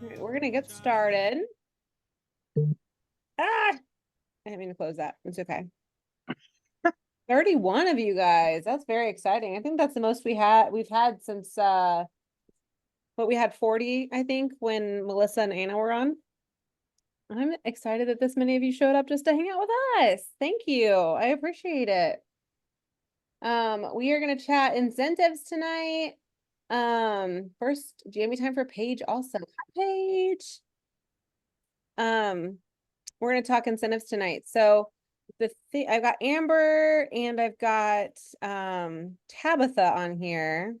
All right, we're gonna get started. I didn't mean to close that. It's okay. 31 of you guys. That's very exciting. I think that's the most we've had since we had 40, I think, when Melissa and Anna were on. I'm excited that this many of you showed up just to hang out with us. Thank you. I appreciate it. We are gonna chat incentives tonight. First, Jammy time for Paige also. Hi, Paige. We're gonna talk incentives tonight. So I've got Amber and I've got Tabitha on here.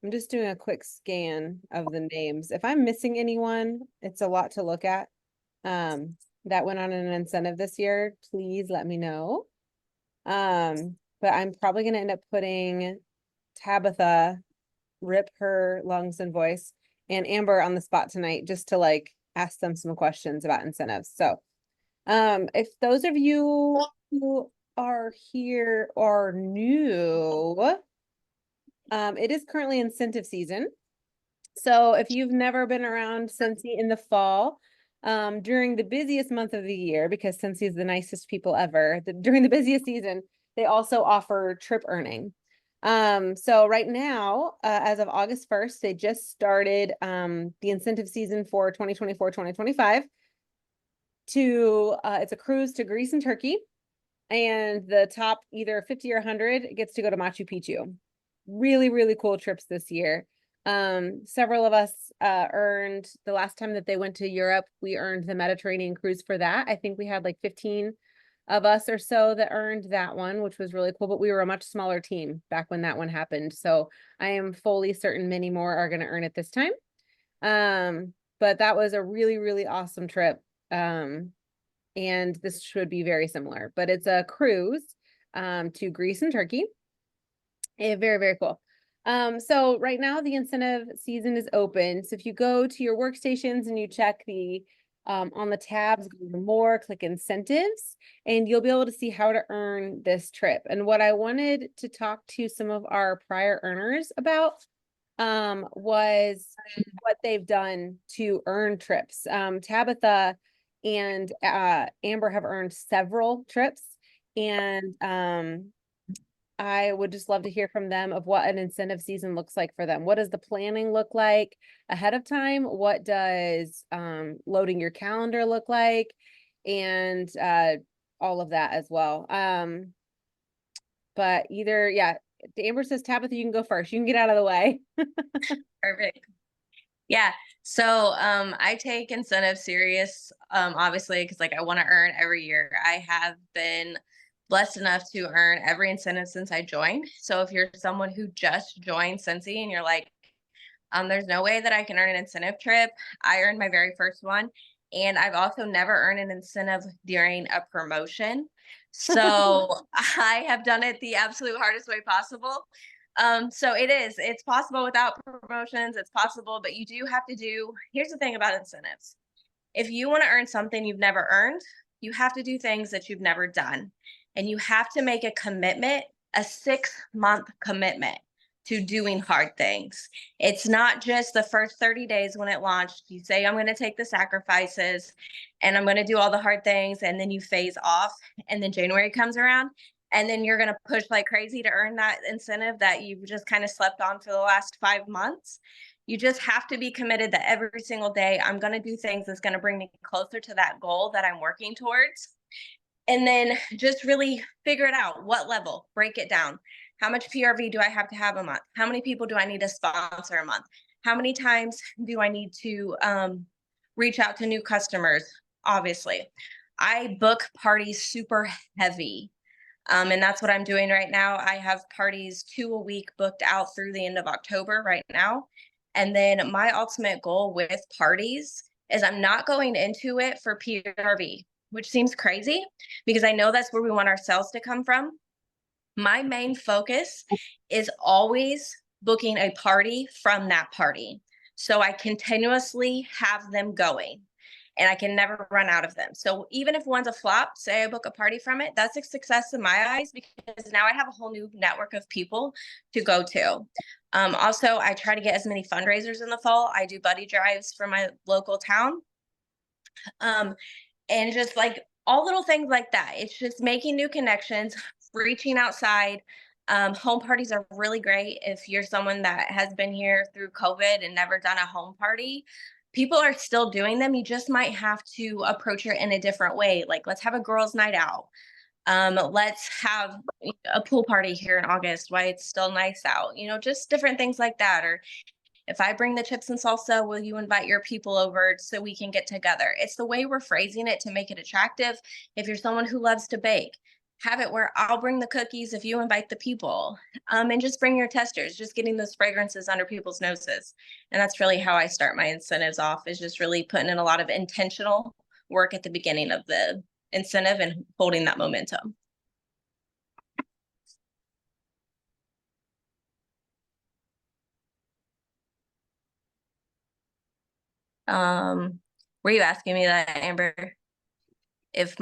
I'm just doing a quick scan of the names. If I'm missing anyone, it's a lot to look at. That went on an incentive this year. Please let me know. But I'm probably gonna end up putting Tabitha, rip her lungs and voice, and Amber on the spot tonight just to like ask them some questions about incentives. So if those of you who are here are new, it is currently incentive season. So if you've never been around Scentsy in the fall, during the busiest month of the year, because Scentsy is the nicest people ever, during the busiest season, they also offer trip earning. So right now, as of August 1st, they just started the incentive season for 2024-2025. It's a cruise to Greece and Turkey, and the top either 50 or 100 gets to go to Machu Picchu. Really, really cool trips this year. Several of us earned, the last time that they went to Europe, we earned the Mediterranean cruise for that. I think we had like 15 of us or so that earned that one, which was really cool, but we were a much smaller team back when that one happened. So I am fully certain many more are going to earn it this time. But that was a really, really awesome trip. And this should be very similar, but it's a cruise to Greece and Turkey. Very, very cool. So right now the incentive season is open. So if you go to your workstations and you check the on the tabs, go to more, click incentives, and you'll be able to see how to earn this trip. And what I wanted to talk to some of our prior earners about was what they've done to earn trips. Tabitha and Amber have earned several trips, and I would just love to hear from them of what an incentive season looks like for them. What does the planning look like ahead of time? What does loading your calendar look like? And all of that as well. But Amber says, Tabitha, you can go first. You can get out of the way. Perfect. Yeah. So I take incentive serious, obviously, because like I want to earn every year. I have been blessed enough to earn every incentive since I joined. So if you're someone who just joined Scentsy and you're like, there's no way that I can earn an incentive trip, I earned my very first one. And I've also never earned an incentive during a promotion. So I have done it the absolute hardest way possible. So it's possible without promotions, it's possible, but you do have to here's the thing about incentives. If you want to earn something you've never earned, you have to do things that you've never done. And you have to make a commitment, a 6-month commitment to doing hard things. It's not just the first 30 days when it launched. You say, I'm going to take the sacrifices and I'm going to do all the hard things. And then you phase off. And then January comes around. And then you're going to push like crazy to earn that incentive that you've just kind of slept on for the last 5 months. You just have to be committed that every single day, I'm going to do things that's going to bring me closer to that goal that I'm working towards. And then just really figure it out. What level? Break it down. How much PRV do I have to have a month? How many people do I need to sponsor a month? How many times do I need to reach out to new customers? Obviously, I book parties super heavy. And that's what I'm doing right now. I have parties 2 a week booked out through the end of October right now. And then my ultimate goal with parties is I'm not going into it for PRV, which seems crazy because I know that's where we want our sales to come from. My main focus is always booking a party from that party. So I continuously have them going and I can never run out of them. So even if one's a flop, say I book a party from it, that's a success in my eyes because now I have a whole new network of people to go to. Also, I try to get as many fundraisers in the fall. I do buddy drives for my local town. Um, and just like all little things like that. It's just making new connections, reaching outside. Home parties are really great if you're someone that has been here through COVID and never done a home party. People are still doing them. You just might have to approach it in a different way. Like, let's have a girls' night out. Let's have a pool party here in August while it's still nice out. Just different things like that. Or if I bring the chips and salsa, will you invite your people over so we can get together? It's the way we're phrasing it to make it attractive. If you're someone who loves to bake, have it where I'll bring the cookies if you invite the people. And just bring your testers, just getting those fragrances under people's noses. And that's really how I start my incentives off, is just really putting in a lot of intentional work at the beginning of the incentive and holding that momentum. Were you asking me that, Amber? If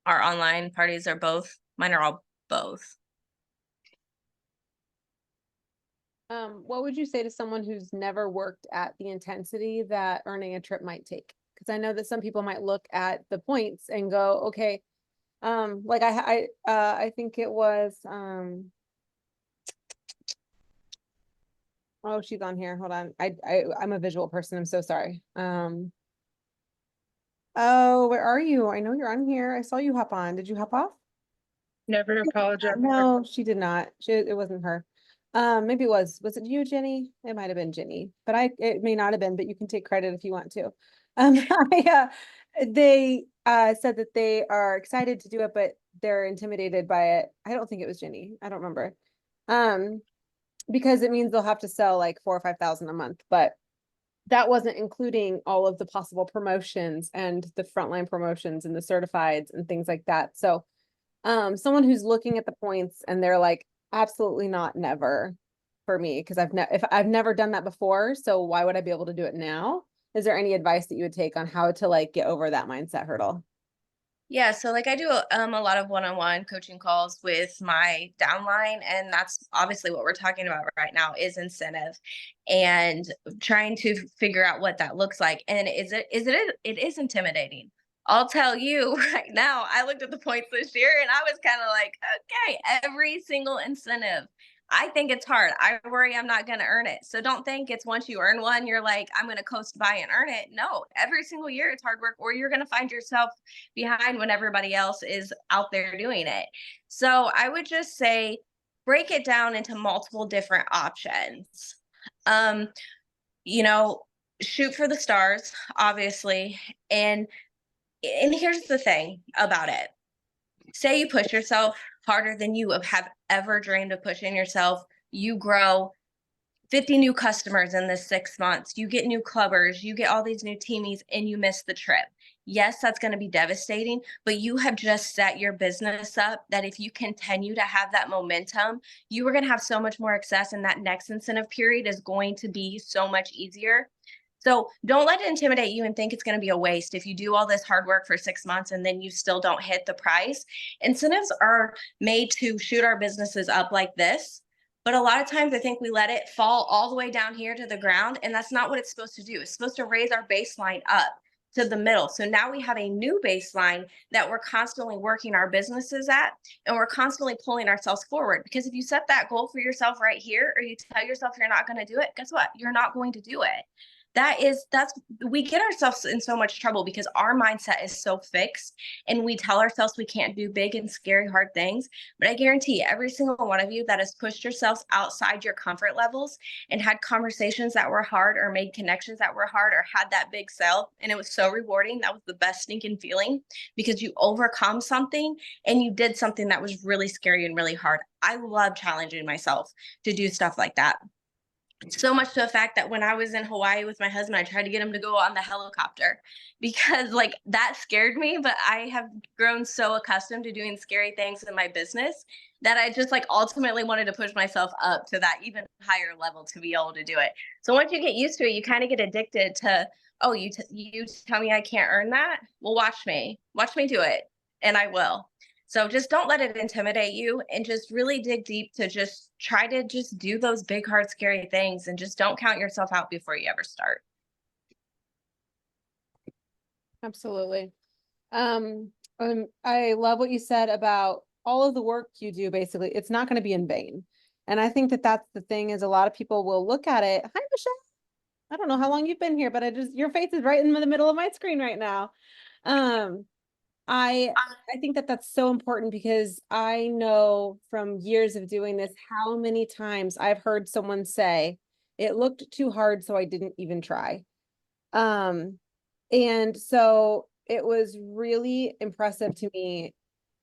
our online parties are both? Mine are all both. What would you say to someone who's never worked at the intensity that earning a trip might take? Because I know that some people might look at the points and go, okay, like I think it was, oh, she's on here. Hold on. I'm a visual person. I'm so sorry. Oh, where are you? I know you're on here. I saw you hop on. Did you hop off? Never apologize. No, she did not. It wasn't her. Maybe it was it you, Jenny? It might have been Jenny, but it may not have been, but you can take credit if you want to. They said that they are excited to do it, but they're intimidated by it. I don't think it was Jenny. I don't remember. Because it means they'll have to sell like 4,000 or 5,000 a month, but that wasn't including all of the possible promotions and the frontline promotions and the certifieds and things like that. So someone who's looking at the points and they're like, absolutely not, never for me, because if I've never done that before, so why would I be able to do it now? Is there any advice that you would take on how to like get over that mindset hurdle? Yeah, so like I do a lot of one-on-one coaching calls with my downline, and that's obviously what we're talking about right now is incentive and trying to figure out what that looks like. And it is intimidating. I'll tell you right now, I looked at the points this year and I was kind of like, okay, every single incentive. I think it's hard. I worry I'm not going to earn it. So don't think it's once you earn one, you're like, I'm going to coast by and earn it. No, every single year it's hard work, or you're going to find yourself behind when everybody else is out there doing it. So I would just say break it down into multiple different options. Um, you know, shoot for the stars, obviously. And here's the thing about it. Say you push yourself harder than you have ever dreamed of pushing yourself. You grow 50 new customers in this 6 months. You get new clubbers, you get all these new teamies, and you miss the trip. Yes, that's going to be devastating, but you have just set your business up that if you continue to have that momentum, you are going to have so much more success, and that next incentive period is going to be so much easier. So don't let it intimidate you and think it's going to be a waste if you do all this hard work for 6 months and then you still don't hit the price. Incentives are made to shoot our businesses up like this. But a lot of times I think we let it fall all the way down here to the ground, and that's not what it's supposed to do. It's supposed to raise our baseline up to the middle. So now we have a new baseline that we're constantly working our businesses at, and we're constantly pulling ourselves forward. Because if you set that goal for yourself right here, or you tell yourself you're not going to do it, guess what? You're not going to do it. We get ourselves in so much trouble because our mindset is so fixed, and we tell ourselves we can't do big and scary hard things. But I guarantee every single one of you that has pushed yourselves outside your comfort levels and had conversations that were hard, or made connections that were hard, or had that big sell and it was so rewarding, that was the best stinking feeling, because you overcome something and you did something that was really scary and really hard. I love challenging myself to do stuff like that. So much to the fact that when I was in Hawaii with my husband, I tried to get him to go on the helicopter because like that scared me. But I have grown so accustomed to doing scary things in my business that I just like ultimately wanted to push myself up to that even higher level to be able to do it. So once you get used to it, you kind of get addicted to, oh, you tell me I can't earn that? Well, watch me do it, and I will. So just don't let it intimidate you, and just really dig deep to just try to just do those big, hard, scary things, and just don't count yourself out before you ever start. Absolutely. I love what you said about all of the work you do, basically. It's not going to be in vain. And I think that that's the thing is a lot of people will look at it. Hi, Michelle. I don't know how long you've been here, but your face is right in the middle of my screen right now. Um, I think that that's so important because I know from years of doing this how many times I've heard someone say, it looked too hard, so I didn't even try. And so it was really impressive to me.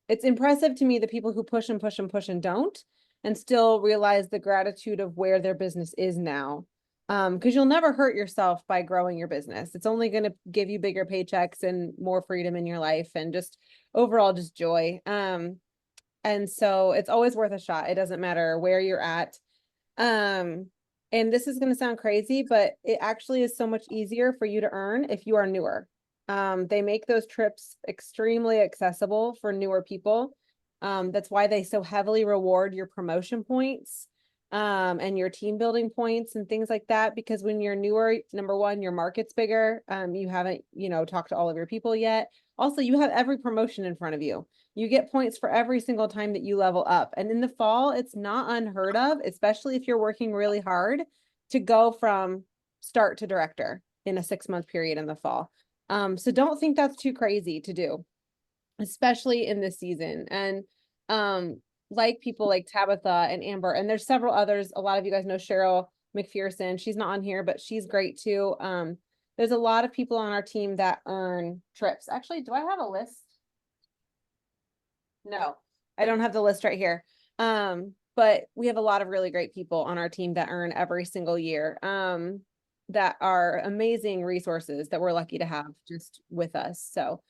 It's impressive to me the people who push and push and push and don't, and still realize the gratitude of where their business is now. Because you'll never hurt yourself by growing your business. It's only going to give you bigger paychecks and more freedom in your life and just overall just joy. And so it's always worth a shot. It doesn't matter where you're at. Um, and this is going to sound crazy, but it actually is so much easier for you to earn if you are newer. They make those trips extremely accessible for newer people. That's why they so heavily reward your promotion points, and your team building points and things like that. Because when you're newer, number one, your market's bigger. You haven't, talked to all of your people yet. Also, you have every promotion in front of you. You get points for every single time that you level up. And in the fall, it's not unheard of, especially if you're working really hard, to go from start to director in a 6-month period in the fall. So don't think that's too crazy to do, especially in this season. And like people like Tabitha and Amber, and there's several others. A lot of you guys know Cheryl McPherson. She's not on here, but she's great too. There's a lot of people on our team that earn trips. Actually, do I have a list? No, I don't have the list right here. But we have a lot of really great people on our team that earn every single year. That are amazing resources that we're lucky to have just with us. So,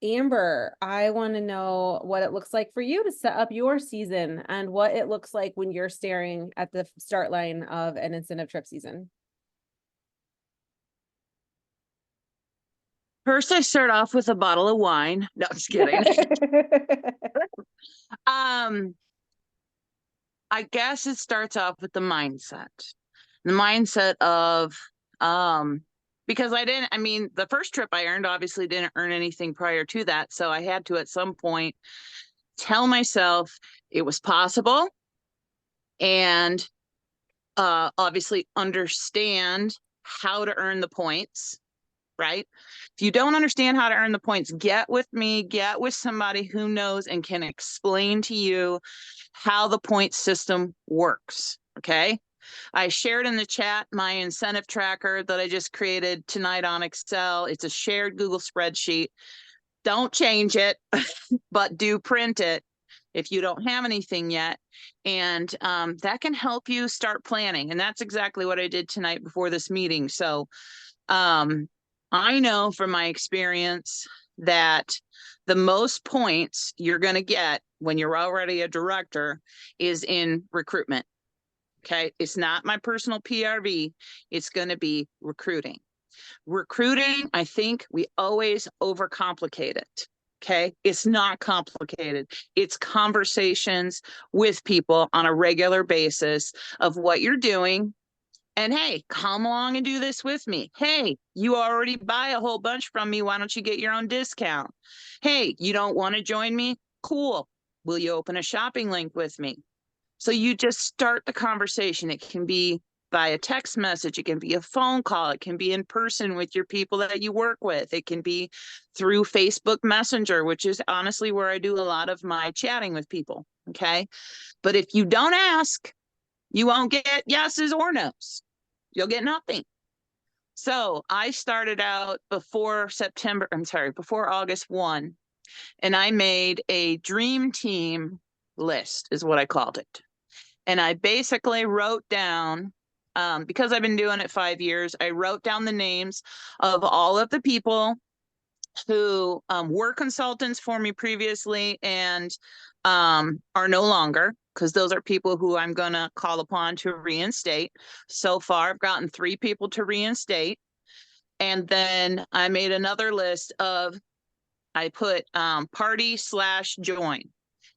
Amber, I want to know what it looks like for you to set up your season and what it looks like when you're staring at the start line of an incentive trip season. First, I start off with a bottle of wine. No, just kidding. I guess it starts off with the mindset. The mindset of, because the first trip I earned obviously didn't earn anything prior to that. So I had to, at some point, tell myself it was possible and obviously understand how to earn the points, right? If you don't understand how to earn the points, get with me, get with somebody who knows and can explain to you how the point system works, okay? I shared in the chat my incentive tracker that I just created tonight on Excel. It's a shared Google spreadsheet. Don't change it, but do print it if you don't have anything yet. And that can help you start planning. And that's exactly what I did tonight before this meeting. So I know from my experience that the most points you're going to get when you're already a director is in recruitment. Okay. It's not my personal PRV. It's going to be recruiting. Recruiting, I think we always overcomplicate it. Okay. It's not complicated. It's conversations with people on a regular basis of what you're doing. And hey, come along and do this with me. Hey, you already buy a whole bunch from me. Why don't you get your own discount? Hey, you don't want to join me? Cool. Will you open a shopping link with me? So you just start the conversation. It can be via text message. It can be a phone call. It can be in person with your people that you work with. It can be through Facebook Messenger, which is honestly where I do a lot of my chatting with people. Okay. But if you don't ask, you won't get yeses or nos. You'll get nothing. So I started out before August 1, and I made a dream team list, is what I called it. And I basically wrote down, because I've been doing it 5 years, I wrote down the names of all of the people who were consultants for me previously and are no longer, because those are people who I'm going to call upon to reinstate. So far, I've gotten 3 people to reinstate. And then I made another list of I put party/join.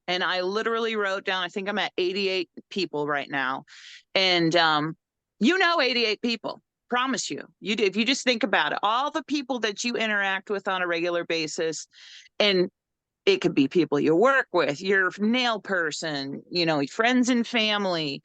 And I literally wrote down, I think I'm at 88 people right now. And 88 people, promise you. You do, if you just think about it, all the people that you interact with on a regular basis, and it could be people you work with, your nail person, friends and family,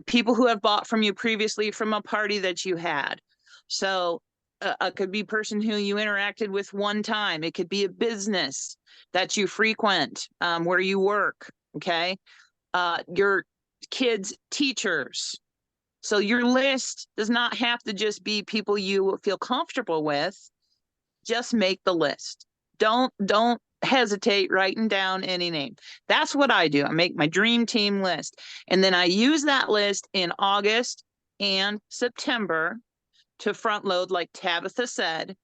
people who have bought from you previously from a party that you had. So it could be a person who you interacted with one time. It could be a business that you frequent, where you work. Okay. Your kids' teachers. So your list does not have to just be people you feel comfortable with. Just make the list. Don't hesitate writing down any name. That's what I do. I make my dream team list. And then I use that list in August and September to front load, like Tabitha said,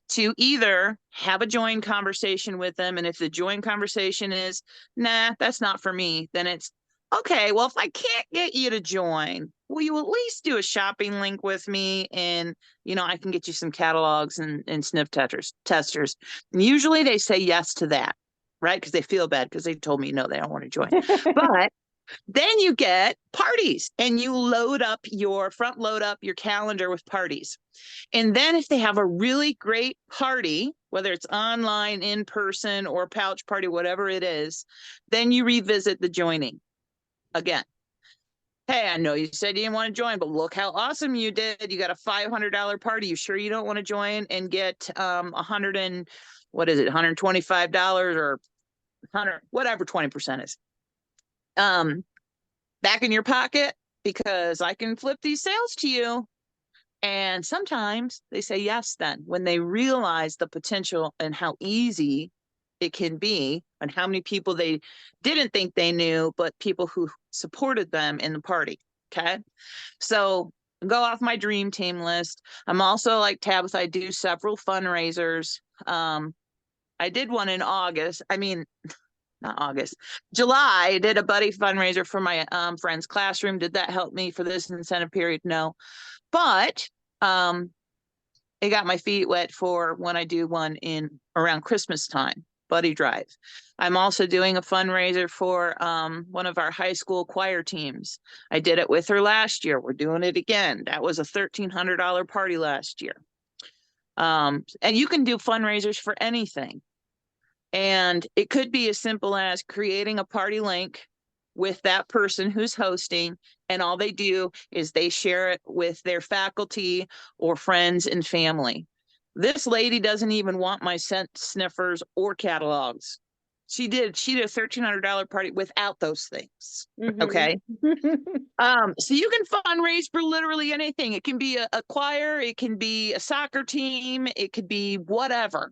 to either have a join conversation with them. And if the join conversation is, nah, that's not for me, then it's, okay, well, if I can't get you to join, will you at least do a shopping link with me? And, I can get you some catalogs and sniff testers. And usually they say yes to that, right? Because they feel bad because they told me, no, they don't want to join. But then you get parties and you front load up your calendar with parties. And then if they have a really great party, whether it's online, in person, or pouch party, whatever it is, then you revisit the joining again. Hey, I know you said you didn't want to join, but look how awesome you did. You got a $500 party. You sure you don't want to join and get $125 or 100, whatever 20% is. Back in your pocket, because I can flip these sales to you. And sometimes they say yes then when they realize the potential and how easy it can be and how many people they didn't think they knew, but people who supported them in the party. Okay. So go off my dream team list. I'm also like Tabitha, I do several fundraisers. I did one in August. Not August, July. I did a buddy fundraiser for my friend's classroom. Did that help me for this incentive period? No. But it got my feet wet for when I do one in around Christmas time, buddy drive. I'm also doing a fundraiser for one of our high school choir teams. I did it with her last year. We're doing it again. That was a $1,300 party last year. And you can do fundraisers for anything. And it could be as simple as creating a party link with that person who's hosting, and all they do is they share it with their faculty or friends and family. This lady doesn't even want my scent sniffers or catalogs. She did a $1,300 party without those things. Mhm. Okay. So you can fundraise for literally anything. It can be a choir, it can be a soccer team, it could be whatever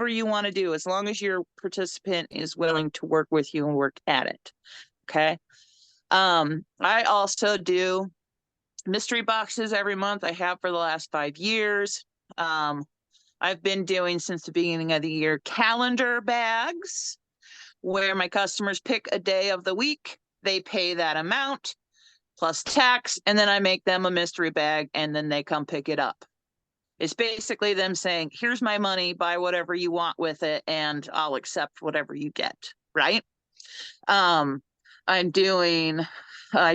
you want to do, as long as your participant is willing to work with you and work at it. Okay. I also do mystery boxes every month. I have for the last 5 years. I've been doing since the beginning of the year calendar bags where my customers pick a day of the week. They pay that amount plus tax, and then I make them a mystery bag and then they come pick it up. It's basically them saying, here's my money, buy whatever you want with it, and I'll accept whatever you get, right? I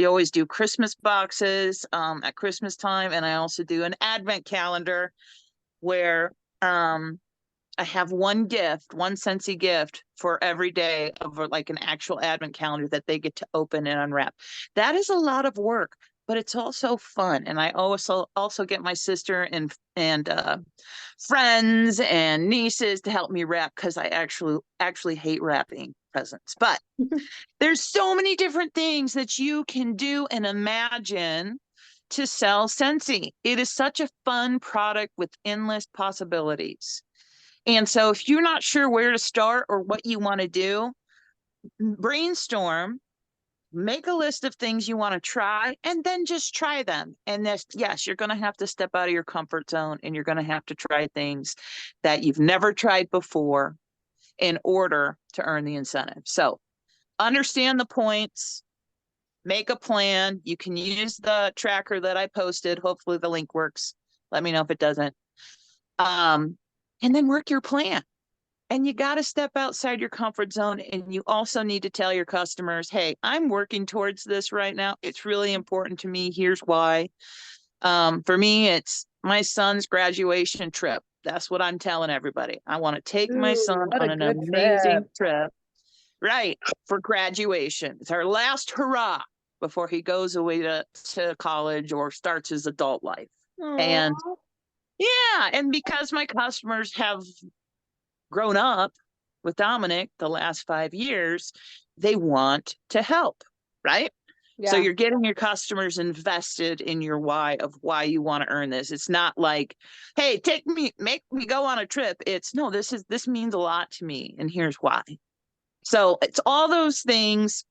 always do Christmas boxes at Christmas time, and I also do an advent calendar where I have one Scentsy gift for every day of like an actual advent calendar that they get to open and unwrap. That is a lot of work, but it's also fun. And I also get my sister and friends and nieces to help me wrap, because I actually hate wrapping presents. But there's so many different things that you can do and imagine to sell Scentsy. It is such a fun product with endless possibilities. And so if you're not sure where to start or what you want to do, brainstorm, make a list of things you want to try, and then just try them. And yes, you're going to have to step out of your comfort zone, and you're going to have to try things that you've never tried before in order to earn the incentive. So understand the points, make a plan. You can use the tracker that I posted. Hopefully the link works. Let me know if it doesn't. And then work your plan. And you got to step outside your comfort zone. And you also need to tell your customers, hey, I'm working towards this right now. It's really important to me. Here's why. For me, it's my son's graduation trip. That's what I'm telling everybody. I want to take my Ooh, son what a on an good amazing trip. trip. Right. For graduation. It's our last hurrah before he goes away to college or starts his adult life. And Aw. yeah, and because my customers have grown up with Dominic the last 5 years, they want to help, right? So Yeah. you're getting your customers invested in your why of why you want to earn this. It's not like, hey, make me go on a trip. It's no, this means a lot to me, and here's why. So it's all those things,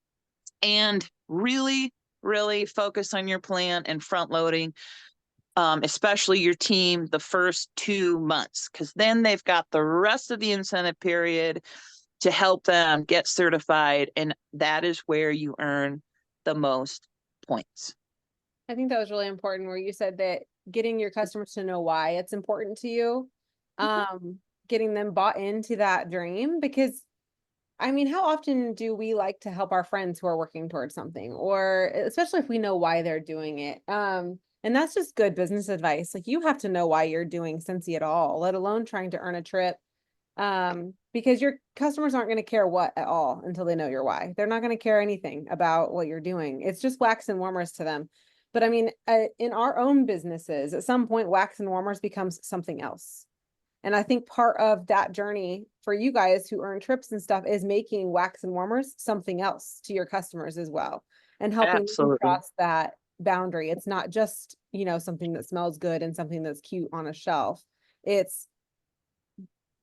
and really, really focus on your plan and front loading, especially your team the first 2 months, because then they've got the rest of the incentive period to help them get certified. And that is where you earn the most points. I think that was really important where you said that getting your customers to know why it's important to you, getting them bought into that dream, because I mean, how often do we like to help our friends who are working towards something, or especially if we know why they're doing it? And that's just good business advice. Like, you have to know why you're doing Scentsy at all, let alone trying to earn a trip. Because your customers aren't going to care what at all until they know your why. They're not going to care anything about what you're doing. It's just wax and warmers to them. But I mean, in our own businesses, at some point, wax and warmers becomes something else. And I think part of that journey for you guys who earn trips and stuff is making wax and warmers something else to your customers as well, and helping them Absolutely. cross that boundary. It's not just, something that smells good and something that's cute on a shelf. It's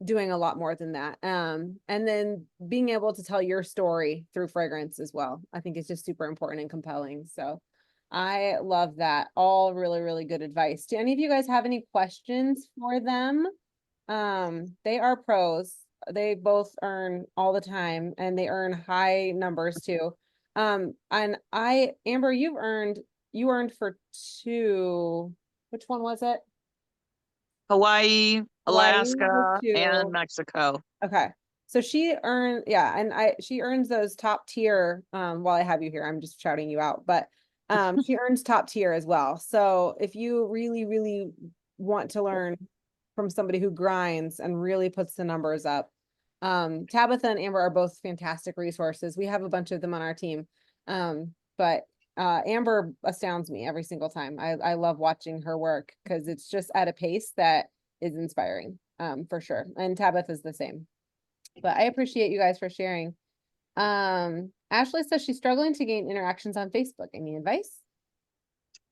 doing a lot more than that. And then being able to tell your story through fragrance as well, I think is just super important and compelling. So I love that. All really, really good advice. Do any of you guys have any questions for them? They are pros. They both earn all the time, and they earn high numbers too. And Amber, you earned for two. Which one was it? Hawaii, Hawaii was Alaska, and two. Mexico. Okay. So she earned, yeah, and she earns those top tier. While I have you here, I'm just shouting you out, but she earns top tier as well. So if you really, really want to learn from somebody who grinds and really puts the numbers up, Tabitha and Amber are both fantastic resources. We have a bunch of them on our team. But Amber astounds me every single time. I love watching her work because it's just at a pace that is inspiring, for sure. And Tabitha's the same. But I appreciate you guys for sharing. Ashley says she's struggling to gain interactions on Facebook. Any advice?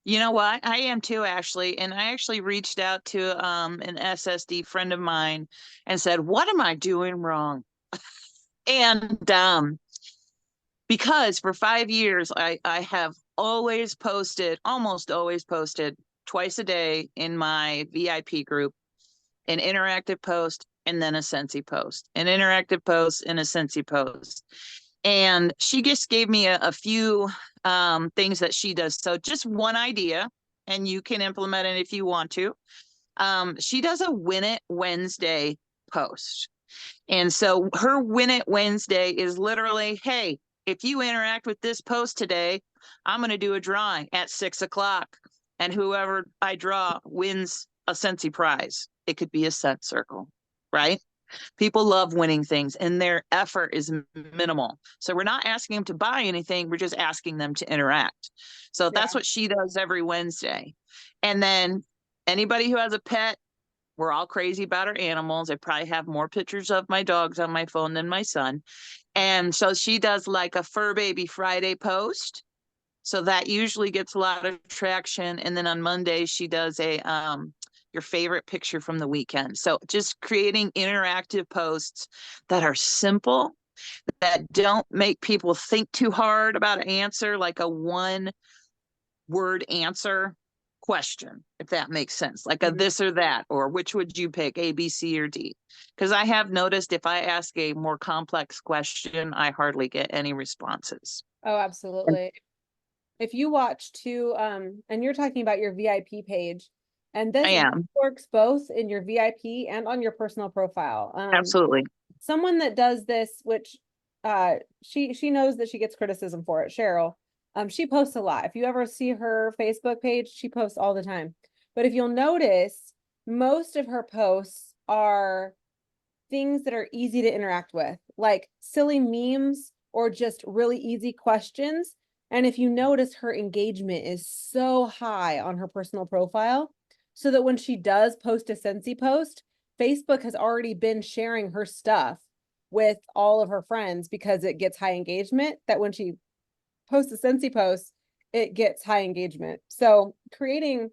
You know what? I am too, Ashley. And I actually reached out to an SSD friend of mine and said, what am I doing wrong? And because for 5 years, I have almost always posted twice a day in my VIP group, an interactive post, and then a Scentsy post, an interactive post, and a Scentsy post. And she just gave me a few things that she does. So just one idea, and you can implement it if you want to. She does a Win It Wednesday post. And so her Win It Wednesday is literally, hey, if you interact with this post today, I'm going to do a drawing at 6:00. And whoever I draw wins a Scentsy prize. It could be a scent circle, right? People love winning things, and their effort is minimal. So we're not asking them to buy anything. We're just asking them to interact. So that's what she does every Wednesday. And then anybody who has a pet, we're all crazy about our animals. I probably have more pictures of my dogs on my phone than my son. And so she does like a Fur Baby Friday post. So that usually gets a lot of traction. And then on Monday, she does a your favorite picture from the weekend. So just creating interactive posts that are simple, that don't make people think too hard about an answer, like a one word answer question, if that makes sense, like a this or that, or which would you pick, A, B, C, or D? Because I have noticed if I ask a more complex question, I hardly get any responses. Oh, absolutely. If you watch and you're talking about your VIP page, And this I am. works both in your VIP and on your personal profile. Absolutely. Someone that does this, which she knows that she gets criticism for it, Cheryl. She posts a lot. If you ever see her Facebook page, she posts all the time. But if you'll notice, most of her posts are things that are easy to interact with, like silly memes or just really easy questions. And if you notice, her engagement is so high on her personal profile, so that when she does post a Scentsy post, Facebook has already been sharing her stuff with all of her friends because it gets high engagement, that when she posts a Scentsy post, it gets high engagement. So creating,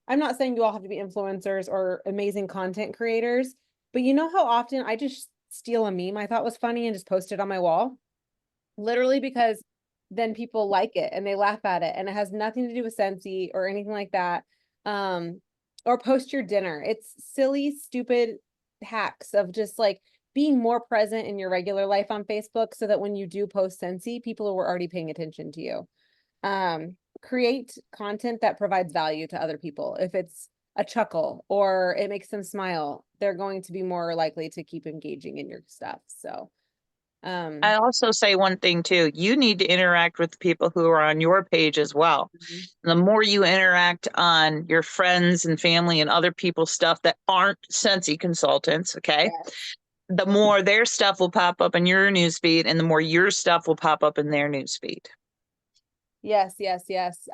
I'm not saying you all have to be influencers or amazing content creators, but you know how often I just steal a meme I thought was funny and just post it on my wall? Literally because then people like it and they laugh at it, and it has nothing to do with Scentsy or anything like that. Or post your dinner. It's silly, stupid hacks of just like being more present in your regular life on Facebook, so that when you do post Scentsy, people are already paying attention to you. Create content that provides value to other people. If it's a chuckle or it makes them smile, they're going to be more likely to keep engaging in your stuff. So, I also say one thing too. You need to interact with the people who are on your page as well. The more you interact on your friends and family and other people's stuff that aren't Scentsy consultants, okay? The more their stuff will pop up in your newsfeed, and the more your stuff will pop up in their newsfeed. Yes, yes, yes.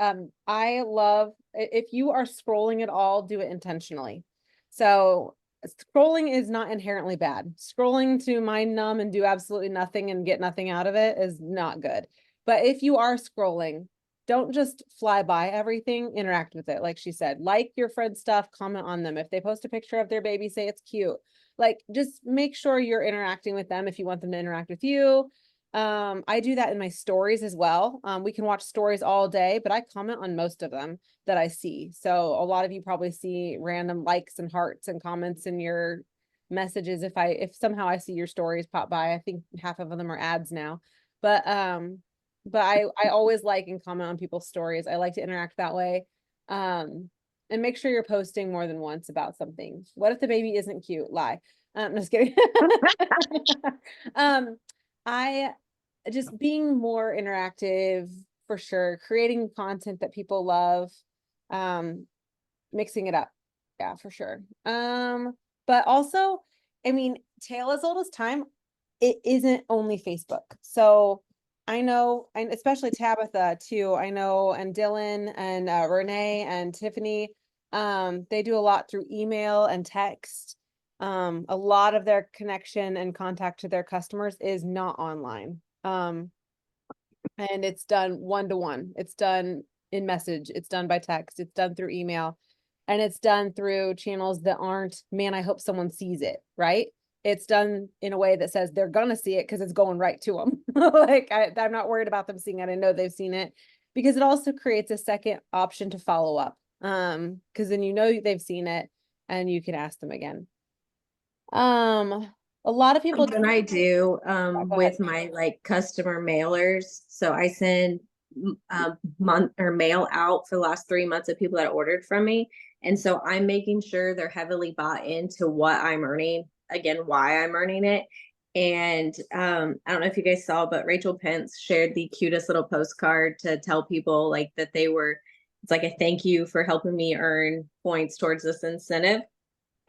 I love if you are scrolling at all, do it intentionally. So scrolling is not inherently bad. Scrolling to mind numb and do absolutely nothing and get nothing out of it is not good. But if you are scrolling, don't just fly by everything, interact with it. Like she said, like your friend's stuff, comment on them. If they post a picture of their baby, say it's cute. Like, just make sure you're interacting with them if you want them to interact with you. I do that in my stories as well. We can watch stories all day, but I comment on most of them that I see. So a lot of you probably see random likes and hearts and comments in your messages. If somehow I see your stories pop by, I think half of them are ads now. But I always like and comment on people's stories. I like to interact that way. And make sure you're posting more than once about something. What if the baby isn't cute? Lie. Just kidding. I just being more interactive for sure, creating content that people love, mixing it up. Yeah, for sure. But also, I mean, tale as old as time, it isn't only Facebook. So I know, and especially Tabitha too, I know, and Dylan and Renee and Tiffany, they do a lot through email and text. A lot of their connection and contact to their customers is not online. And it's done one-to-one. It's done in message. It's done by text. It's done through email. And it's done through channels that aren't, man, I hope someone sees it, right? It's done in a way that says they're gonna see it because it's going right to them. Like, I'm not worried about them seeing it. I know they've seen it, because it also creates a second option to follow up. Because then you know they've seen it and you can ask them again. A lot of people Something I do go ahead. with my like customer mailers. So I send month or mail out for the last 3 months of people that ordered from me. And so I'm making sure they're heavily bought into what I'm earning, again, why I'm earning it. And I don't know if you guys saw, but Rachel Pence shared the cutest little postcard to tell people like that it's like a thank you for helping me earn points towards this incentive.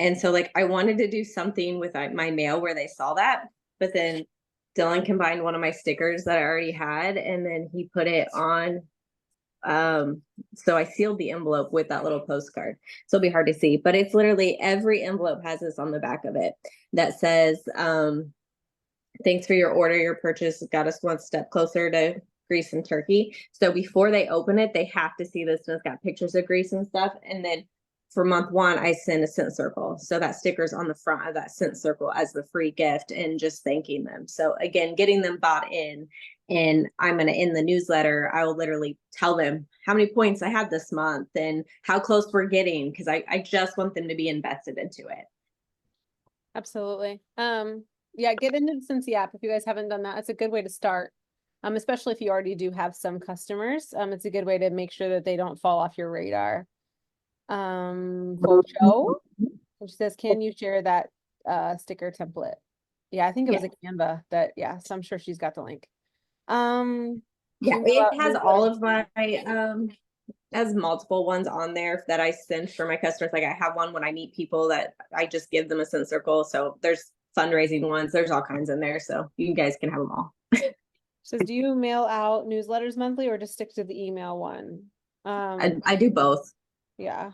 And so like I wanted to do something with my mail where they saw that, but then Dylan combined one of my stickers that I already had, and then he put it on. So I sealed the envelope with that little postcard. So it'll be hard to see, but it's literally every envelope has this on the back of it that says, thanks for your order. Your purchase got us one step closer to Greece and Turkey. So before they open it, they have to see this, and it's got pictures of Greece and stuff. And then for month one, I send a scent circle. So that sticker's on the front of that scent circle as the free gift, and just thanking them. So again, getting them bought in. And I'm going to, in the newsletter, I will literally tell them how many points I had this month and how close we're getting, because I just want them to be invested into it. Absolutely. Yeah, get into the Scentsy app if you guys haven't done that. It's a good way to start. Especially if you already do have some customers. It's a good way to make sure that they don't fall off your radar. Photo, which says, can you share that sticker template? Yeah, I think it was a Canva that, yeah, so I'm sure she's got the link. Yeah, email it out has newsletter- all of my has multiple ones on there that I send for my customers. Like I have one when I meet people that I just give them a scent circle. So there's fundraising ones, there's all kinds in there. So you guys can have them all. Says, do you mail out newsletters monthly or just stick to the email one? I do both. Yeah.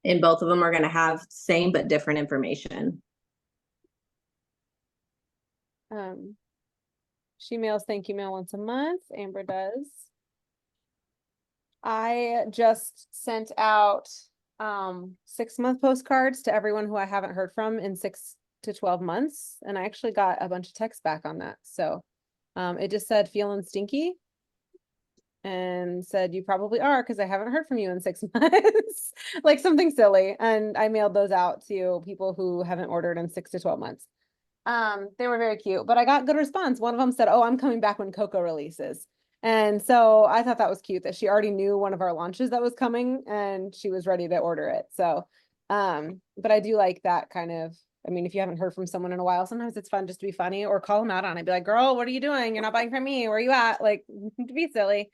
And both of them are going to have same but different information. She mails thank you mail once a month. Amber does. I just sent out 6-month postcards to everyone who I haven't heard from in 6 to 12 months. And I actually got a bunch of texts back on that. So it just said feeling stinky. And said, you probably are because I haven't heard from you in 6 months. Like something silly. And I mailed those out to people who haven't ordered in 6 to 12 months. They were very cute, but I got good response. One of them said, oh, I'm coming back when Coco releases. And so I thought that was cute that she already knew one of our launches that was coming and she was ready to order it. So, but I do like that kind of, I mean, if you haven't heard from someone in a while, sometimes it's fun just to be funny or call them out on it. Be like, girl, what are you doing? You're not buying from me. Where are you at? Like, to be silly.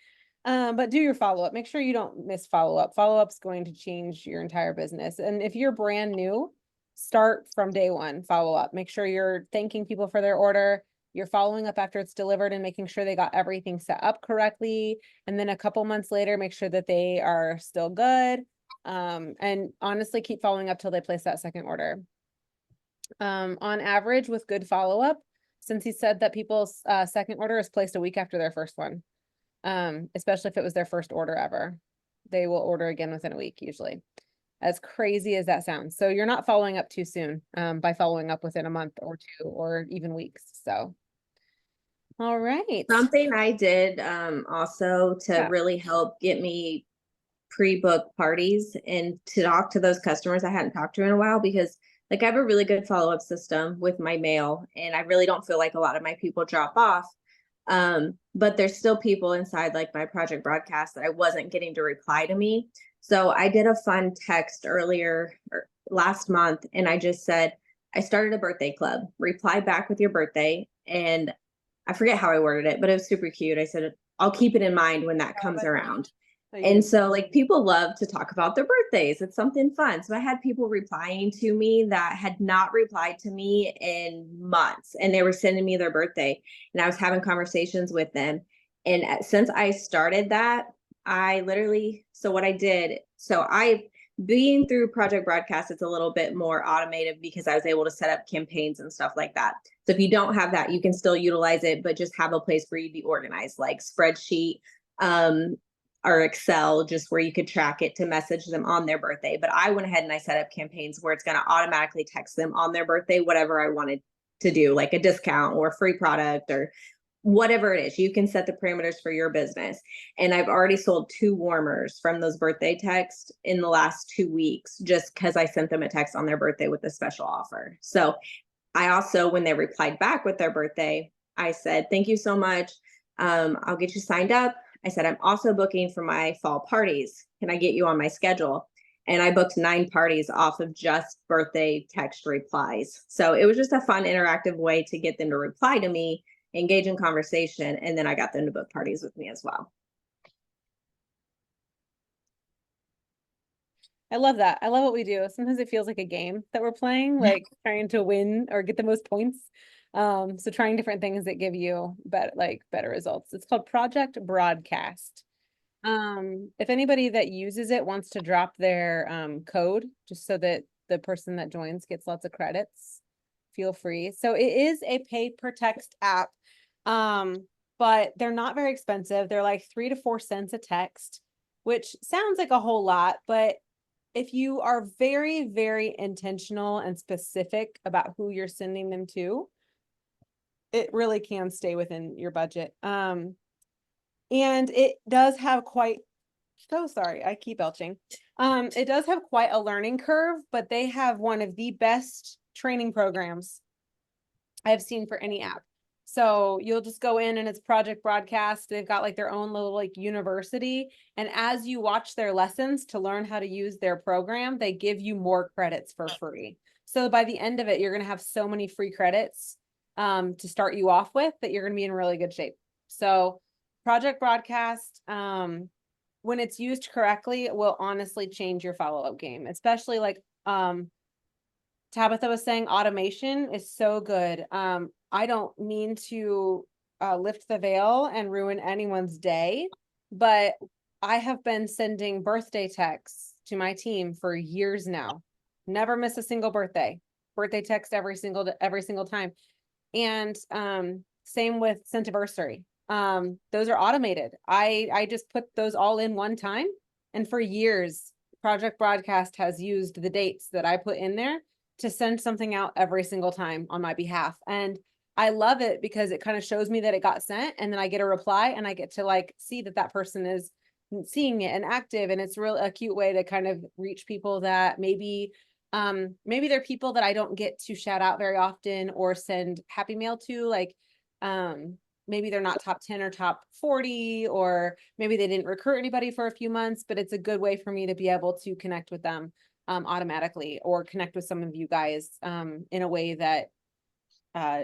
But do your follow-up. Make sure you don't miss follow-up. Follow-up's going to change your entire business. And if you're brand new, start from day one, follow up. Make sure you're thanking people for their order. You're following up after it's delivered and making sure they got everything set up correctly. And then a couple months later, make sure that they are still good. And honestly, keep following up till they place that second order. On average, with good follow-up, since he said that people's second order is placed a week after their first one. Especially if it was their first order ever. They will order again within a week, usually. As crazy as that sounds. So you're not following up too soon by following up within a month or 2 or even weeks. So, all right. Something I did also to really help get me pre-book parties and to talk to those customers I hadn't talked to in a while, because like I have a really good follow-up system with my mail and I really don't feel like a lot of my people drop off. But there's still people inside like my project broadcast that I wasn't getting to reply to me. So I did a fun text earlier last month and I just said, I started a birthday club, reply back with your birthday. And I forget how I worded it, but it was super cute. I said, I'll keep it in mind when that comes around. And so like people love to talk about their birthdays. It's something fun. So I had people replying to me that had not replied to me in months and they were sending me their birthday and I was having conversations with them. And since I started that, I literally, so what I did, so I being through Project Broadcast, it's a little bit more automated because I was able to set up campaigns and stuff like that. So if you don't have that, you can still utilize it, but just have a place where you'd be organized, like spreadsheet, or Excel, just where you could track it to message them on their birthday. But I went ahead and I set up campaigns where it's going to automatically text them on their birthday, whatever I wanted to do, like a discount or a free product or whatever it is. You can set the parameters for your business. And I've already sold 2 warmers from those birthday texts in the last 2 weeks, just because I sent them a text on their birthday with a special offer. So I also, when they replied back with their birthday, I said, thank you so much. I'll get you signed up. I said, I'm also booking for my fall parties. Can I get you on my schedule? And I booked 9 parties off of just birthday text replies. So it was just a fun, interactive way to get them to reply to me, engage in conversation, and then I got them to book parties with me as well. I love that. I love what we do. Sometimes it feels like a game that we're playing, like trying to win or get the most points. So trying different things that give you better results. It's called Project Broadcast. If anybody that uses it wants to drop their code just so that the person that joins gets lots of credits, feel free. So it is a pay per text app. But they're not very expensive. They're like 3 to 4 cents a text, which sounds like a whole lot, but if you are very, very intentional and specific about who you're sending them to, it really can stay within your budget. And it does have quite, so sorry, I keep belching. It does have quite a learning curve, but they have one of the best training programs I've seen for any app. So you'll just go in and it's Project Broadcast. They've got like their own little like university. And as you watch their lessons to learn how to use their program, they give you more credits for free. So by the end of it, you're going to have so many free credits to start you off with that you're going to be in really good shape. So Project Broadcast, when it's used correctly, it will honestly change your follow-up game, especially like Tabitha was saying, automation is so good. I don't mean to lift the veil and ruin anyone's day, but I have been sending birthday texts to my team for years now. Never miss a single birthday text every single time. And same with Centiversary. Those are automated. I just put those all in one time, and for years Project Broadcast has used the dates that I put in there to send something out every single time on my behalf. And I love it because it kind of shows me that it got sent, and then I get a reply and I get to like see that that person is seeing it and active. And it's really a cute way to kind of reach people that maybe they're people that I don't get to shout out very often or send happy mail to, like maybe they're not top 10 or top 40, or maybe they didn't recruit anybody for a few months, but it's a good way for me to be able to connect with them automatically, or connect with some of you guys in a way that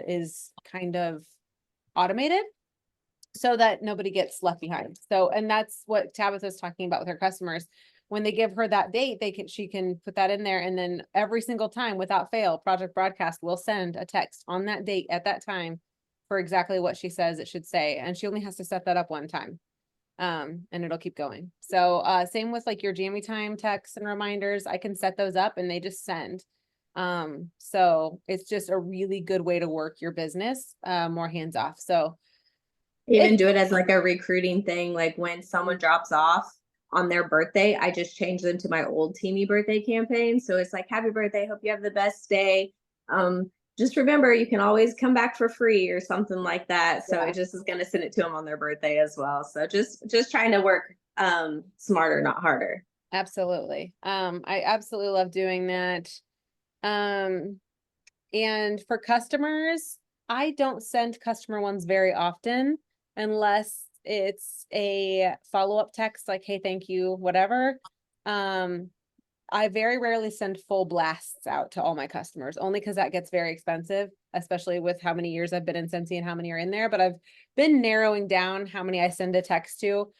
is kind of automated so that nobody gets left behind. So, and that's what Tabitha's talking about with her customers. When they give her that date, she can put that in there, and then every single time without fail, Project Broadcast will send a text on that date at that time for exactly what she says it should say. And she only has to set that up one time. And it'll keep going. So same with like your Jammy time texts and reminders, I can set those up and they just send. So it's just a really good way to work your business more hands off. So Even do it as like a recruiting thing. Like when someone drops off on their birthday, I just change them to my old Teamy birthday campaign. So it's like, happy birthday, hope you have the best day. Just remember, you can always come back for free or something like that. So Yeah. it just is going to send it to them on their birthday as well. So just trying to work smarter, not harder. Absolutely. I absolutely love doing that. And for customers, I don't send customer ones very often unless it's a follow-up text like, hey, thank you, whatever. I very rarely send full blasts out to all my customers, only because that gets very expensive, especially with how many years I've been in Scentsy and how many are in there. But I've been narrowing down how many I send a text to.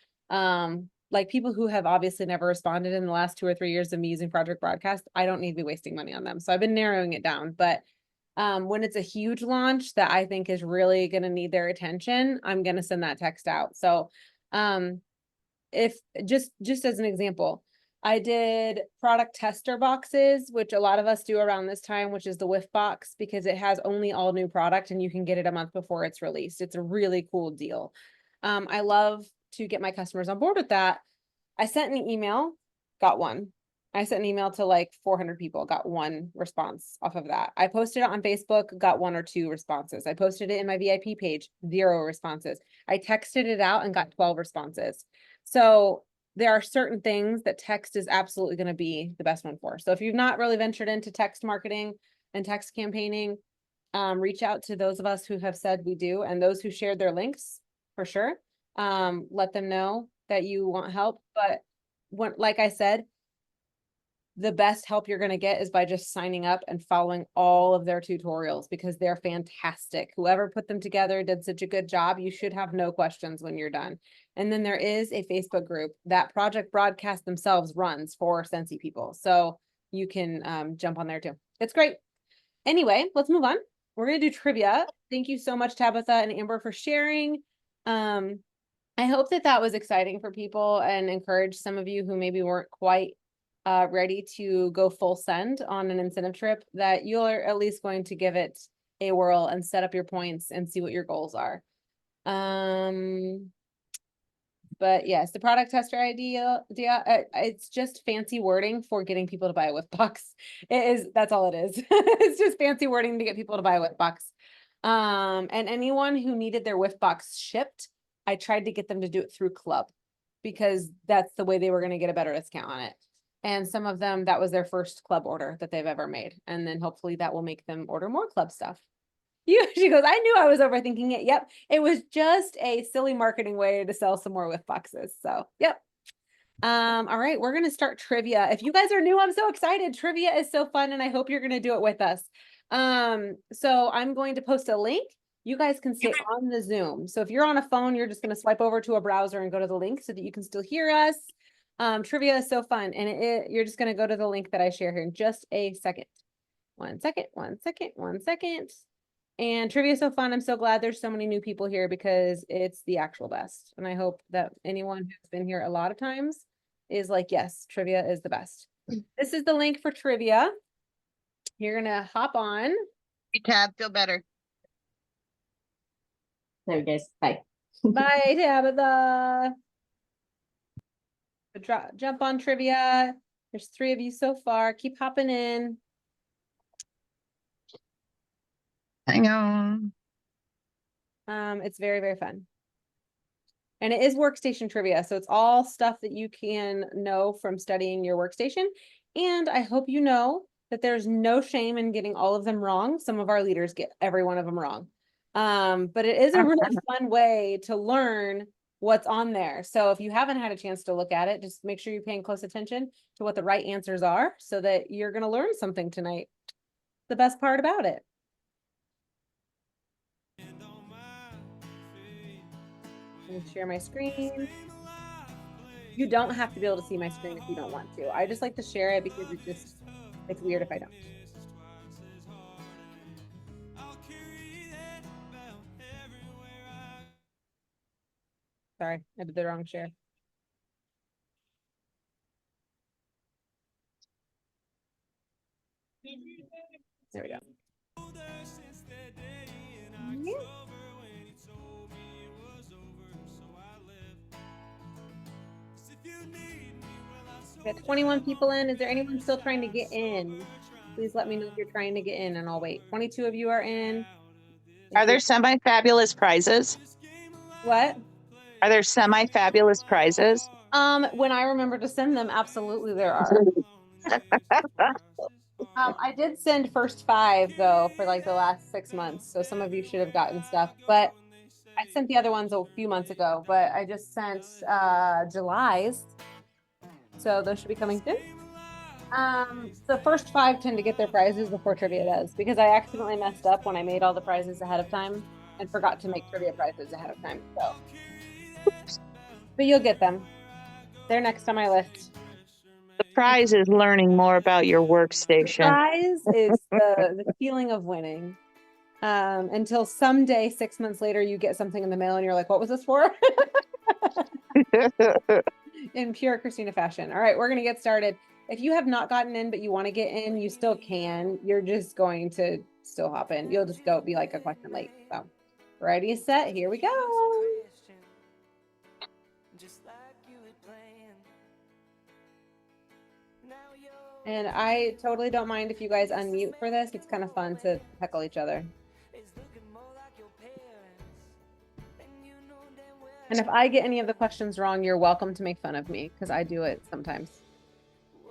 Like people who have obviously never responded in the last 2 or 3 years of me using Project Broadcast, I don't need to be wasting money on them. So I've been narrowing it down. But when it's a huge launch that I think is really going to need their attention, I'm going to send that text out. So if just as an example, I did product tester boxes, which a lot of us do around this time, which is the whiff box, because it has only all new product and you can get it a month before it's released. It's a really cool deal. I love to get my customers on board with that. I sent an email, got one. I sent an email to like 400 people, got one response off of that. I posted it on Facebook, got 1 or 2 responses. I posted it in my VIP page, 0 responses. I texted it out and got 12 responses. So there are certain things that text is absolutely going to be the best one for. So if you've not really ventured into text marketing and text campaigning, reach out to those of us who have said we do, and those who shared their links for sure. Let them know that you want help. But when, like I said, the best help you're going to get is by just signing up and following all of their tutorials, because they're fantastic. Whoever put them together did such a good job. You should have no questions when you're done. And then there is a Facebook group that Project Broadcast themselves runs for Scentsy people. So you can jump on there too. It's great. Anyway, let's move on. We're going to do trivia. Thank you so much, Tabitha and Amber, for sharing. I hope that that was exciting for people and encouraged some of you who maybe weren't quite ready to go full send on an incentive trip, that you're at least going to give it a whirl and set up your points and see what your goals are. But yes, the product tester idea, it's just fancy wording for getting people to buy a whiff box. That's all it is. It's just fancy wording to get people to buy a whiff box. And anyone who needed their whiff box shipped, I tried to get them to do it through Club, because that's the way they were going to get a better discount on it. And some of them, that was their first Club order that they've ever made. And then hopefully that will make them order more Club stuff. She goes, I knew I was overthinking it. Yep. It was just a silly marketing way to sell some more with boxes. So, yep. All right, we're gonna start trivia. If you guys are new, I'm so excited. Trivia is so fun, and I hope you're gonna do it with us. So I'm going to post a link. You guys can stay on the Zoom. So if you're on a phone, you're just gonna swipe over to a browser and go to the link so that you can still hear us. Trivia is so fun, and you're just gonna go to the link that I share here in just a second. 1 second, 1 second, 1 second. And trivia is so fun. I'm so glad there's so many new people here because it's the actual best. And I hope that anyone who's been here a lot of times is like, yes, trivia is the best. This is the link for trivia. You're gonna hop on. Hey, Tab, feel better. There, guys. Bye. Bye, Tabitha. Jump on trivia. There's 3 of you so far. Keep hopping in. Hang on. It's very, very fun. And it is workstation trivia. So it's all stuff that you can know from studying your workstation. And I hope you know that there's no shame in getting all of them wrong. Some of our leaders get every one of them wrong. But it is a really fun way to learn what's on there. So if you haven't had a chance to look at it, just make sure you're paying close attention to what the right answers are so that you're going to learn something tonight. The best part about it. Let me share my screen. You don't have to be able to see my screen if you don't want to. I just like to share it because it's weird if I don't. Sorry, I did the wrong share. There we go. Yeah. We got 21 people in. Is there anyone still trying to get in? Please let me know if you're trying to get in and I'll wait. 22 of you are in. Are there semi-fabulous prizes? What? Are there semi-fabulous prizes? When I remember to send them, absolutely there are. I did send first 5 though for like the last 6 months. So some of you should have gotten stuff, but I sent the other ones a few months ago, but I just sent July's. So those should be coming soon. The first 5 tend to get their prizes before trivia does because I accidentally messed up when I made all the prizes ahead of time and forgot to make trivia prizes ahead of time. So, but you'll get them. They're next on my list. The prize is learning more about your The workstation. prize is the feeling of winning. Until someday, 6 months later, you get something in the mail and you're like, what was this for? In pure Christina fashion. All right, we're going to get started. If you have not gotten in, but you want to get in, you still can. You're just going to still hop in. You'll just be like a question late. So ready, set, here we go. And I totally don't mind if you guys unmute for this. It's kind of fun to heckle each other. And if I get any of the questions wrong, you're welcome to make fun of me because I do it sometimes.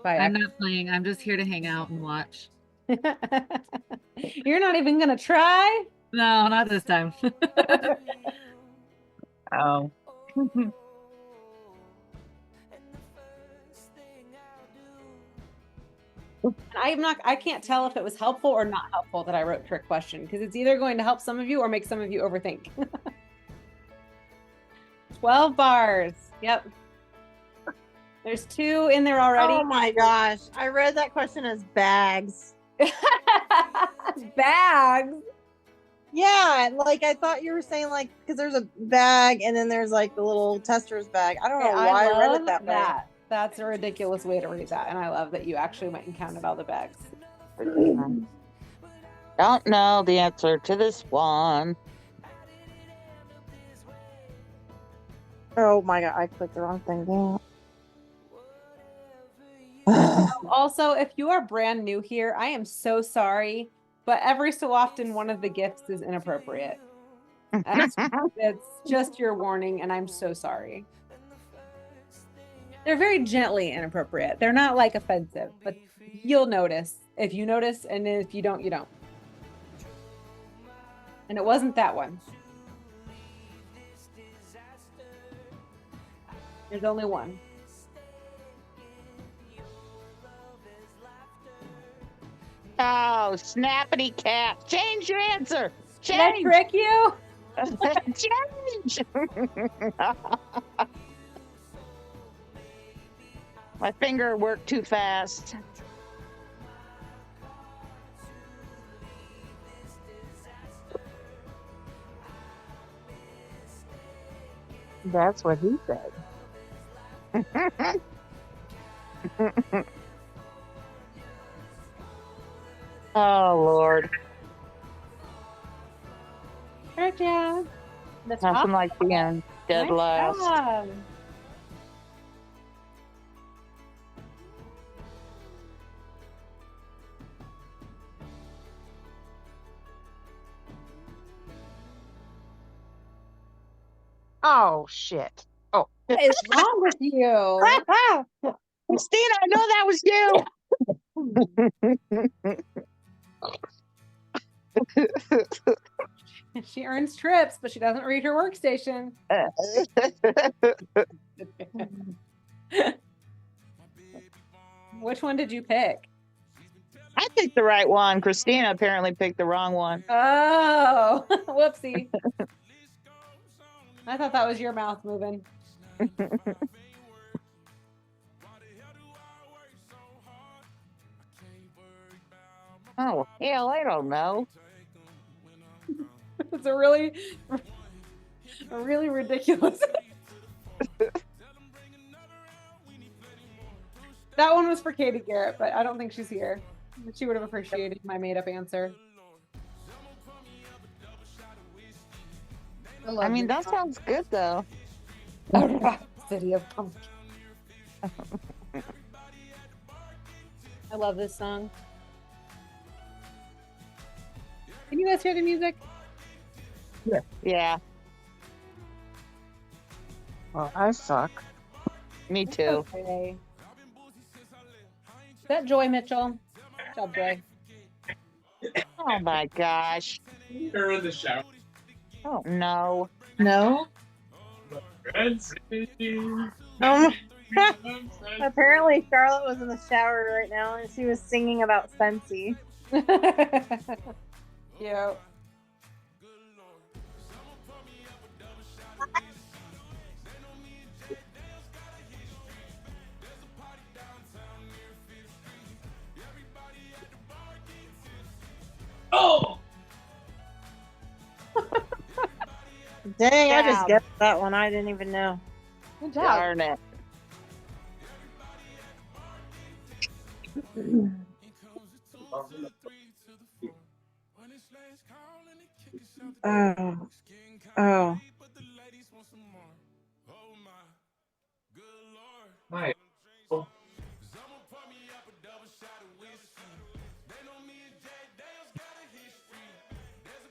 I'm not playing. I'm just here to hang out and watch. You're not even gonna try? No, not this time. Oh. I can't tell if it was helpful or not helpful that I wrote trick question because it's either going to help some of you or make some of you overthink. 12 bars. Yep. There's 2 in there already. Oh my gosh. I read that question as bags. Bags. Yeah, like I thought you were saying like because there's a bag and then there's like the little tester's bag. I don't know why I read it that way. That's a ridiculous way to read that. And I love that you actually went and counted all the bags. Don't know the answer to this one. Oh my god, I clicked the wrong thing there. Also, if you are brand new here, I am so sorry, but every so often one of the gifts is inappropriate. It's just your warning, and I'm so sorry. They're very gently inappropriate. They're not like offensive, but you'll notice. If you notice, and if you don't, you don't. And it wasn't that one. There's only one. Oh, snappity cat. Change your answer. Did I Change. trick you? Change. My finger worked too fast. That's what he said. Oh, Lord. Good job. The top. Nothing like being dead Nice last. job. Oh shit. Oh. What is wrong with you? Christina, I know that was you. She earns trips, but she doesn't read her workstation. Which one did you pick? I picked the right one. Christina apparently picked the wrong one. Oh, whoopsie. I thought that was your mouth moving. Oh, hell, I don't know. It's a really ridiculous. That one was for Katie Garrett, but I don't think she's here. She would have appreciated my made-up answer. I mean, that sounds good, though. City of Pumpkin. I love this song. Can you guys hear the music? Yeah, Well, I suck. me too. Okay. Is that Joy Mitchell? Good job, Joy. Oh my gosh. They're in the shower. Oh no. No. Um, Apparently Charlotte was in the shower right now and she was singing about Scentsy. Yeah. oh! Dang, I Damn. just guessed that one. I didn't even know. Good job. Darn it. Oh. Oh. Hi.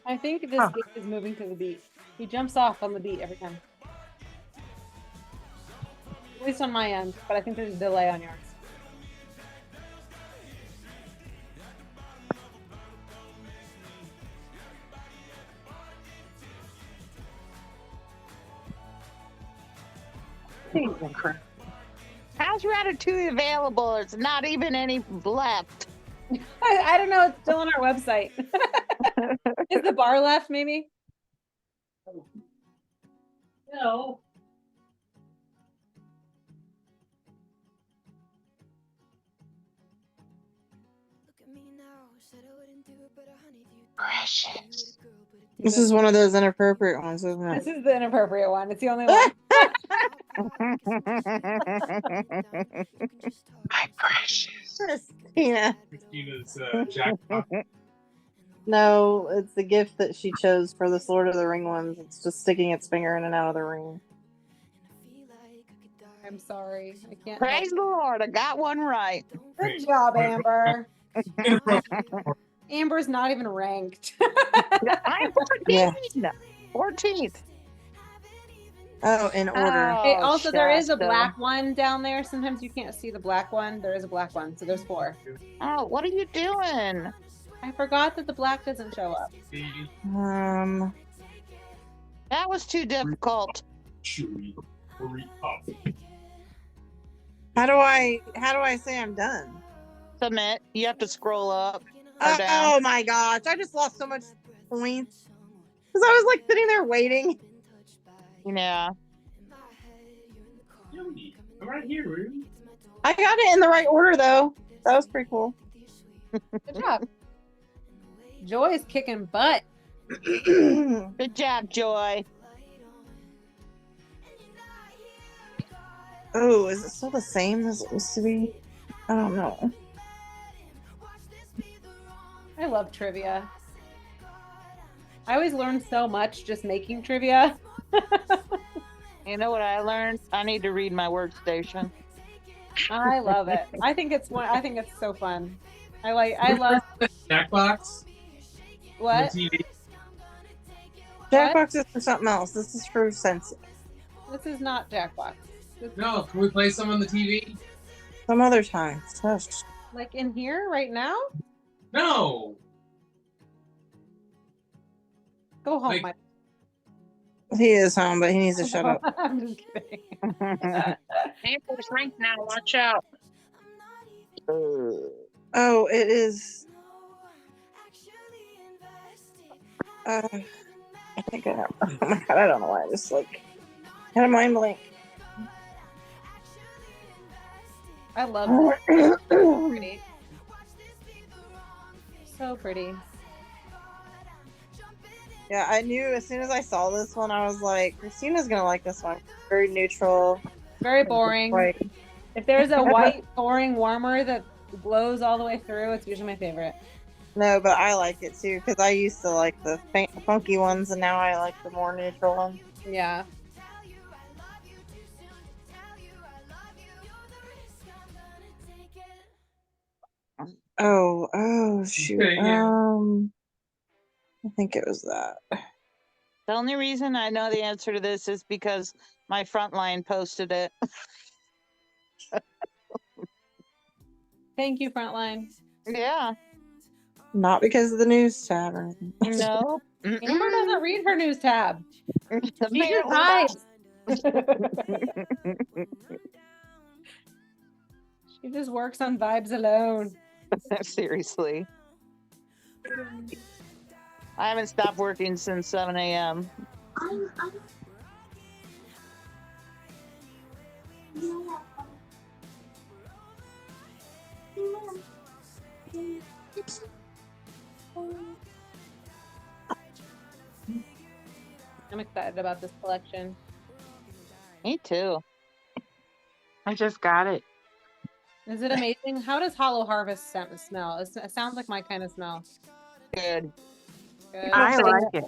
I think this game is moving to the beat. He jumps off on the beat every time. At least on my end, but I think there's a delay on yours. How's Ratatouille available? It's not even any left. I don't know. It's still on our website. Is the bar left, maybe? No. Precious. This is one of those inappropriate ones, isn't This it? is the inappropriate one. It's the only one. My precious. Christina. Christina's jackpot. No, it's the gift that she chose for this Lord of the Ring ones. It's just sticking its finger in and out of the ring. I'm sorry. I can't. Praise the Lord, I got one right. Good job, Amber. Amber's not even ranked. I'm 14. 14th. Oh, in order. Hey, also, there is a Shasta. black one down there. Sometimes you can't see the black one. There is a black one. So there's 4. Oh, what are you doing? I forgot that the black doesn't show up. That was too difficult. Chewy. Hurry up. How do I say I'm done? Submit. You have to scroll up or Oh, down. my gosh, I just lost so much points. Because I was like sitting there waiting. Yeah. Yummy. I'm right here, Ruby. I got it in the right order though. That was pretty cool. Good job. Joy's kicking butt. Good job, Joy. Oh, is it still the same as it used to be? I don't know. I love trivia. I always learn so much just making trivia. You know what I learned? I need to read my workstation. I love it. I think it's so fun. I love Jackbox. what? The TV. Jackbox is for something else. This is for Sense. This is not Jackbox. No, can we play some on the TV? Some other time. Shush. Like in here right now? No. Go home, Like- Mike. He is home, but he needs to shut up. I'm just kidding. Amber's ranked now. Watch out. Oh, it is. I think I have. Oh my god, I don't know why. I just like had a mind blank. I love this. So pretty. So pretty. Yeah, I knew as soon as I saw this one, I was like, Christina's gonna like this one. Very neutral. Very boring. Right. If there's a white boring warmer that glows all the way through, it's usually my favorite. No, but I like it too because I used to like the funky ones, and now I like the more neutral ones. Yeah. Oh, shoot. Okay, yeah. I think it was that. The only reason I know the answer to this is because my front line posted it. Thank you, Frontline. Yeah. Not because of the news tab or anything. No. Amber doesn't read her news tab. She just Apparently hides. She just works on vibes alone. not. Seriously. I haven't stopped working since 7 a.m. I'm excited about this collection. Me too. I just got it. Is it amazing? How does Hollow Harvest smell? It sounds like my kind of smell. Good. Good. I like it.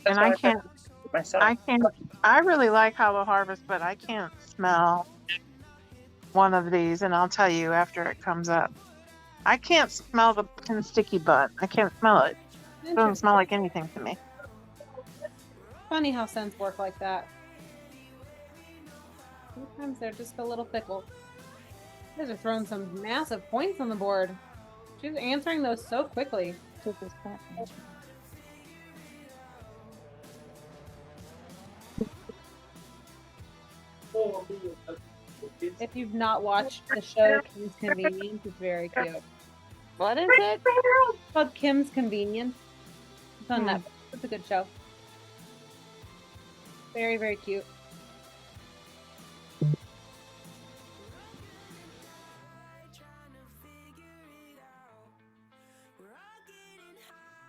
And I can't. I really like Hollow Harvest, but I can't smell one of these, and I'll tell you after it comes up. I can't smell the pin sticky butt. I can't smell it. It doesn't smell like anything to me. Funny how scents work like that. Sometimes they're just a little fickle. You guys are throwing some massive points on the board. She's answering those so quickly. If you've not watched the show Kim's Convenience, it's very cute. What is it? It's called Kim's Convenience. It's on Netflix. It's a good show. Very, very cute. Good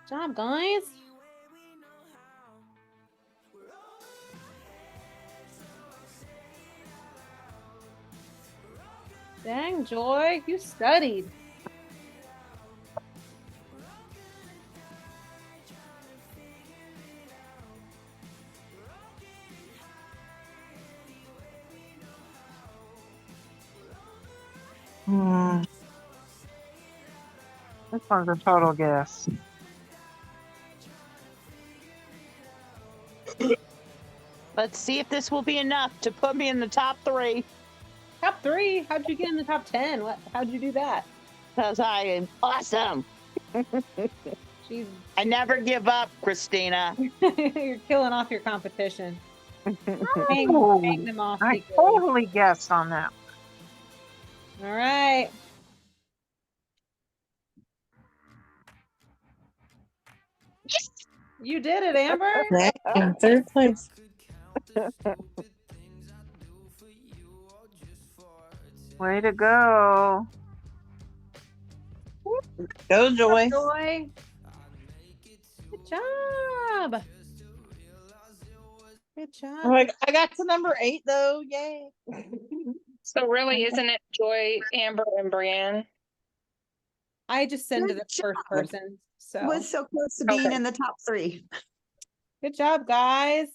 job, guys. Dang, Joy, you studied. This one's a total guess. Let's see if this will be enough to put me in the top 3. Top 3? How'd you get in the top 10? How'd you do that? because I am awesome. She's I never give up, Christina. you're killing off your competition. Hang them off. I secretly. totally guessed on that. All right. You did it, Amber. In third place. Way to go. Go, Joy. Joy. Good job. Good job. Oh, I got to number 8 though. Yay. So really, isn't it Joy, Amber, and Brienne? I just send to Good the first job. person. So Was so close to being Okay. in the top 3. good job, guys.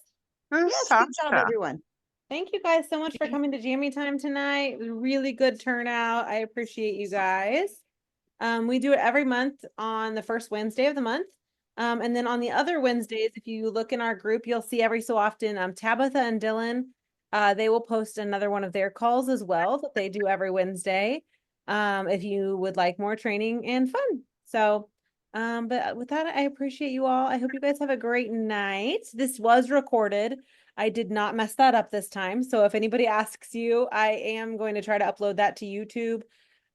Yes, good job, Sasha. everyone. Thank you guys so much for coming to Jammy Time tonight. It was a really good turnout. I appreciate you guys. We do it every month on the first Wednesday of the month. And then on the other Wednesdays, if you look in our group, you'll see every so often Tabitha and Dylan, they will post another one of their calls as well that they do every Wednesday. If you would like more training and fun. So, but with that, I appreciate you all. I hope you guys have a great night. This was recorded. I did not mess that up this time. So if anybody asks you, I am going to try to upload that to YouTube.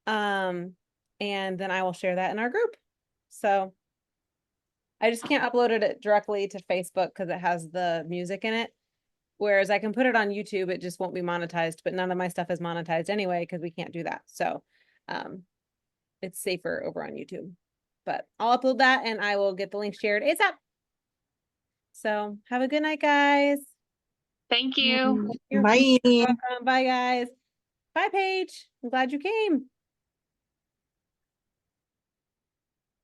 And then I will share that in our group. So I just can't upload it directly to Facebook because it has the music in it. Whereas I can put it on YouTube, it just won't be monetized, but none of my stuff is monetized anyway, because we can't do that. So it's safer over on YouTube. But I'll upload that and I will get the link shared ASAP. So have a good night, guys. Thank you. You're Bye. welcome. Bye, guys. Bye, Paige. I'm glad you came.